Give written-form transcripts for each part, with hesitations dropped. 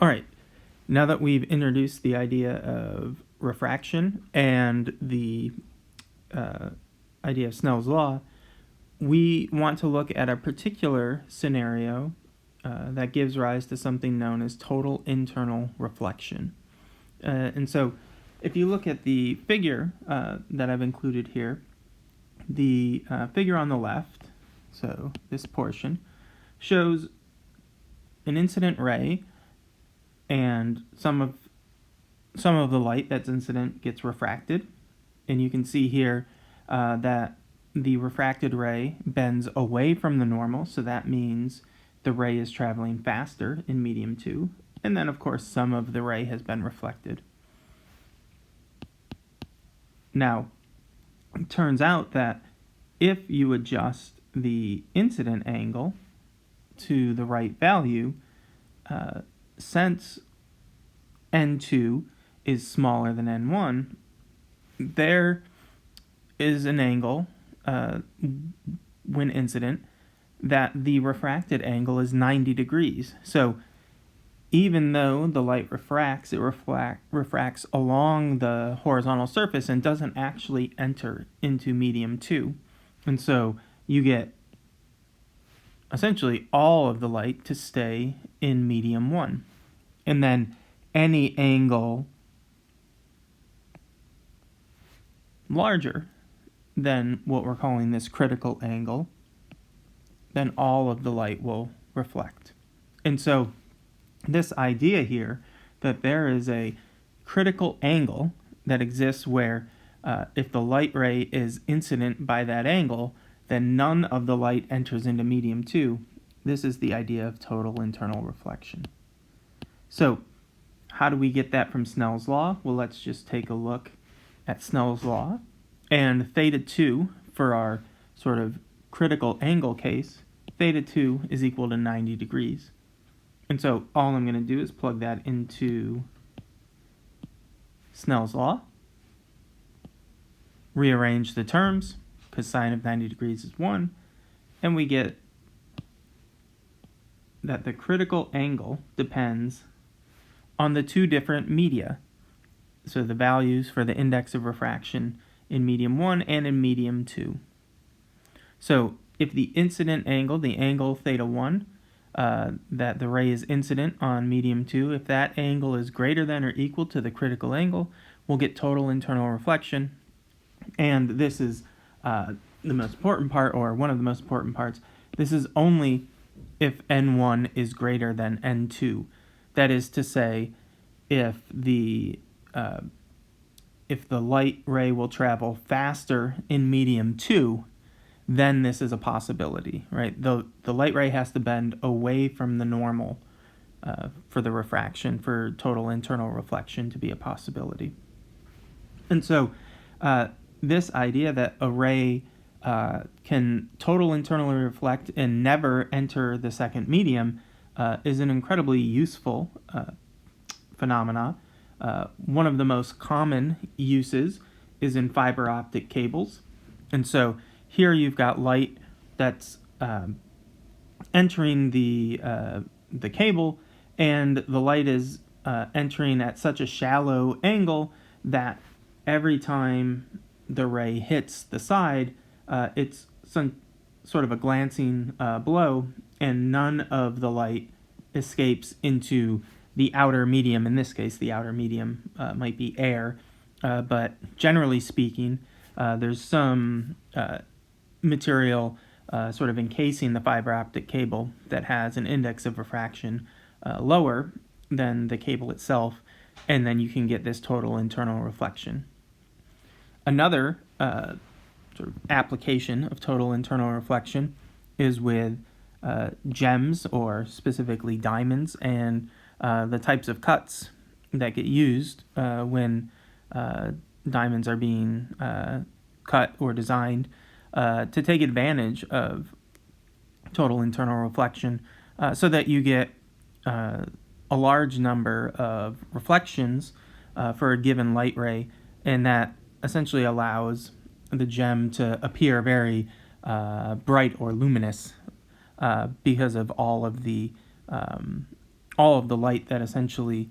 All right, now that we've introduced the idea of refraction and the idea of Snell's law, we want to look at a particular scenario that gives rise to something known as total internal reflection. And so if you look at the figure that I've included here, the figure on the left, so this portion, shows an incident ray, and some of the light that's incident gets refracted. And you can see here that the refracted ray bends away from the normal, so that means the ray is traveling faster in medium 2. And then, of course, some of the ray has been reflected. Now, it turns out that if you adjust the incident angle to the right value, since N2 is smaller than N1, there is an angle when incident that the refracted angle is 90 degrees. So even though the light refracts, it refracts along the horizontal surface and doesn't actually enter into medium 2. And so you get essentially all of the light to stay in medium 1. And then any angle larger than what we're calling this critical angle, then all of the light will reflect. And so this idea here that there is a critical angle that exists where if the light ray is incident by that angle, then none of the light enters into medium 2. This is the idea of total internal reflection. So how do we get that from Snell's law? Well, let's just take a look at Snell's law. And theta 2, for our sort of critical angle case, theta 2 is equal to 90 degrees. And so all I'm going to do is plug that into Snell's law, rearrange the terms, because sine of 90 degrees is 1, and we get that the critical angle depends on the two different media. So the values for the index of refraction in medium 1 and in medium 2. So if the incident angle, the angle theta 1, that the ray is incident on medium 2, if that angle is greater than or equal to the critical angle, we'll get total internal reflection. And this is the most important part, or one of the most important parts. This is only if N1 is greater than N2. That is to say, if the light ray will travel faster in medium 2, then this is a possibility, right? The light ray has to bend away from the normal for the refraction, for total internal reflection to be a possibility. And so this idea that a ray can total internally reflect and never enter the second medium is an incredibly useful phenomena. One of the most common uses is in fiber optic cables. And so here you've got light that's entering the cable, and the light is entering at such a shallow angle that every time the ray hits the side, it's some sort of a glancing blow, and none of the light escapes into the outer medium. In this case, the outer medium might be air, but generally speaking, there's some material sort of encasing the fiber optic cable that has an index of refraction lower than the cable itself, and then you can get this total internal reflection. Another sort of application of total internal reflection is with gems, or specifically diamonds, and the types of cuts that get used when diamonds are being cut or designed to take advantage of total internal reflection so that you get a large number of reflections for a given light ray, and that essentially allows the gem to appear very bright or luminous because of all of the all of the light that essentially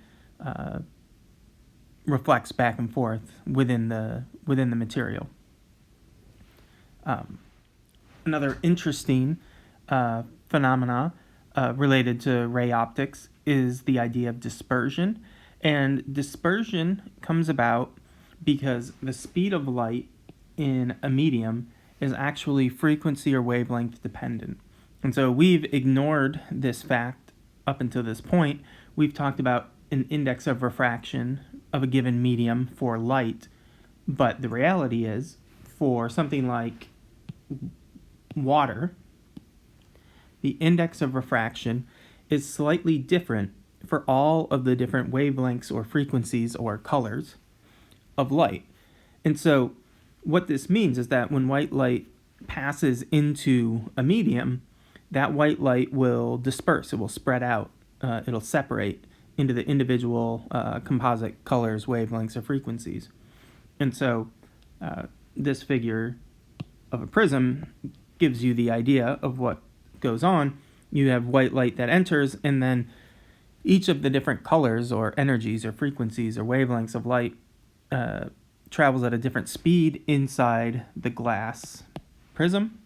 reflects back and forth within the material. Another interesting phenomena related to ray optics is the idea of dispersion. And dispersion comes about because the speed of light in a medium is actually frequency or wavelength dependent. And so we've ignored this fact up until this point. We've talked about an index of refraction of a given medium for light, but the reality is, for something like water, the index of refraction is slightly different for all of the different wavelengths or frequencies or colors of light. And so what this means is that when white light passes into a medium, that white light will disperse, it will spread out, it'll separate into the individual composite colors, wavelengths, or frequencies. And so this figure of a prism gives you the idea of what goes on. You have white light that enters, and then each of the different colors or energies or frequencies or wavelengths of light travels at a different speed inside the glass prism.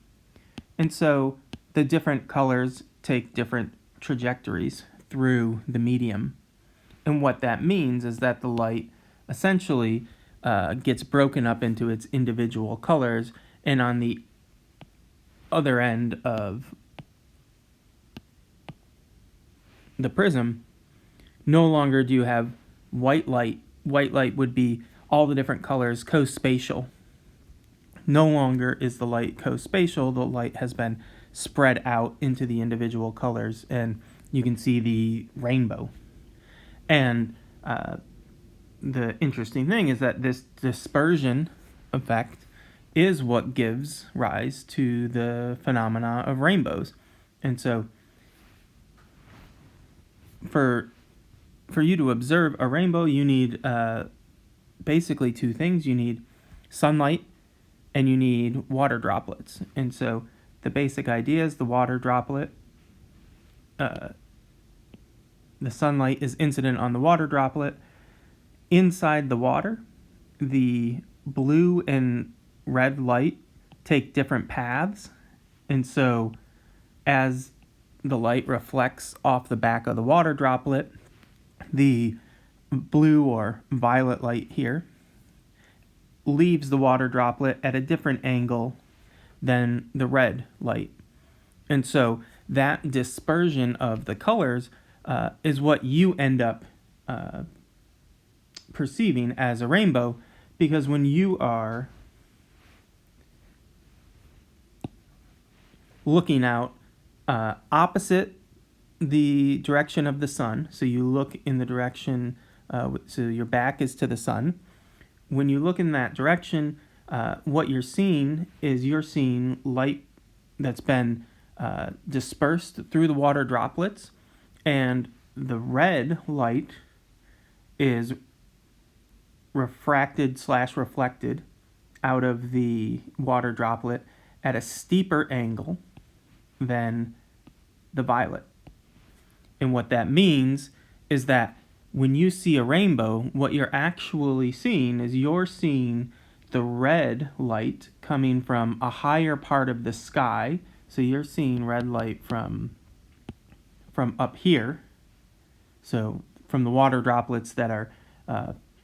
And so the different colors take different trajectories through the medium. And what that means is that the light essentially gets broken up into its individual colors, and on the other end of the prism, no longer do you have white light. White light would be all the different colors co-spatial. No longer is the light co-spatial. The light has been spread out into the individual colors, and you can see the rainbow. And the interesting thing is that this dispersion effect is what gives rise to the phenomena of rainbows. And so for you to observe a rainbow, you need basically two things. You need sunlight and you need water droplets. And so the basic idea is the water droplet, the sunlight is incident on the water droplet. Inside the water, the blue and red light take different paths. And so as the light reflects off the back of the water droplet, the blue or violet light here leaves the water droplet at a different angle than the red light. And so that dispersion of the colors is what you end up perceiving as a rainbow, because when you are looking out opposite the direction of the sun, so you look in the direction, so your back is to the sun. When you look in that direction, what you're seeing is you're seeing light that's been dispersed through the water droplets, and the red light is refracted/reflected out of the water droplet at a steeper angle than the violet. And what that means is that when you see a rainbow, what you're actually seeing is you're seeing the red light coming from a higher part of the sky. So you're seeing red light from up here, so from the water droplets that are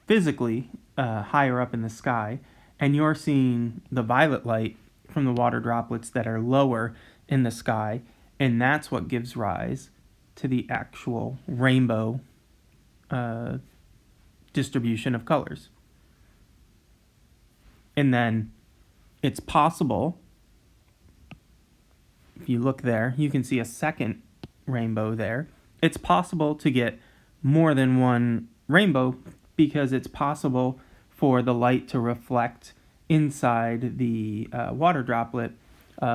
physically higher up in the sky, and you're seeing the violet light from the water droplets that are lower in the sky, and that's what gives rise to the actual rainbow distribution of colors. And then it's possible, if you look there, you can see a second rainbow there. It's possible to get more than one rainbow because it's possible for the light to reflect inside the water droplet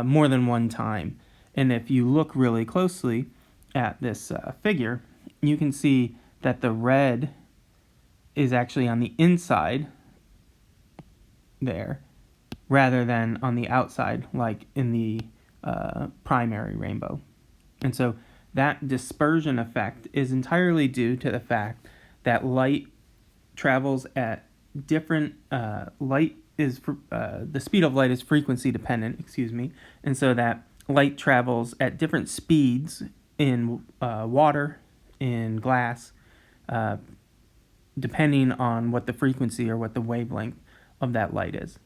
more than one time. And if you look really closely at this figure, you can see that the red is actually on the inside there rather than on the outside like in the primary rainbow. And so that dispersion effect is entirely due to the fact that light travels at different the speed of light is frequency dependent, and so that light travels at different speeds in water, in glass, depending on what the frequency or what the wavelength of that light is.